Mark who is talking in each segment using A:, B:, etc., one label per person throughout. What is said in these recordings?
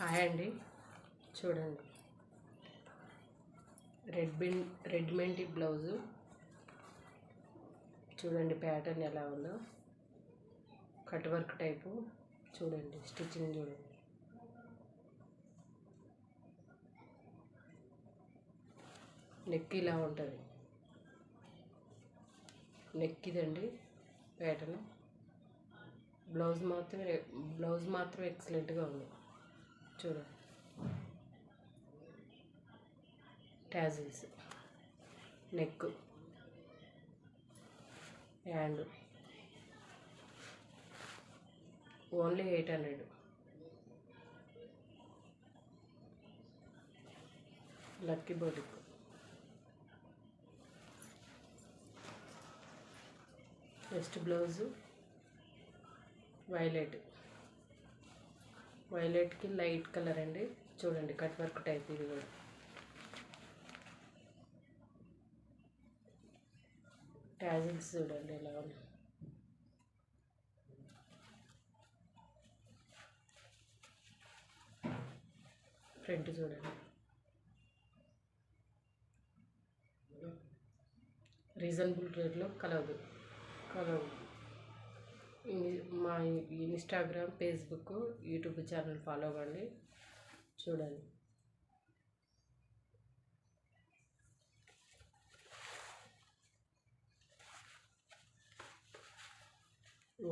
A: Hi అండి. చూడండి, రెడ్మెంట్ blouse చూడండి, ప్యాటర్న్ ఎలా ఉందో. కట్ వర్క్ టైపు చూడండి, స్టిచ్చింగ్ చూడండి. నెక్ ఇలా ఉంటుంది. నెక్ ఇదండి ప్యాటర్న్. బ్లౌజ్ మాత్రం ఎక్సలెంట్గా ఉంది. చూడండి, tassels, neck, hand. Only 800. Lucky boutique. Next blouse వైలెట్కి లైట్ కలర్ అండి. చూడండి, కట్ వర్క్ టైప్. ఇది కూడా టాజిల్స్ చూడండి ఎలా ఉంది. ఫ్రంట్ చూడండి, రీజనబుల్ రేట్లో కలదు. మా Instagram, Facebook, YouTube channel follow అవ్వండి. చూడండి,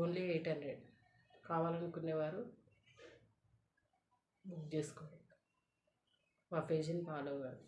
A: ఓన్లీ 800. కావాలనుకునేవారు బుక్ చేసుకోండి. మా పేజీని ఫాలో అవ్వండి.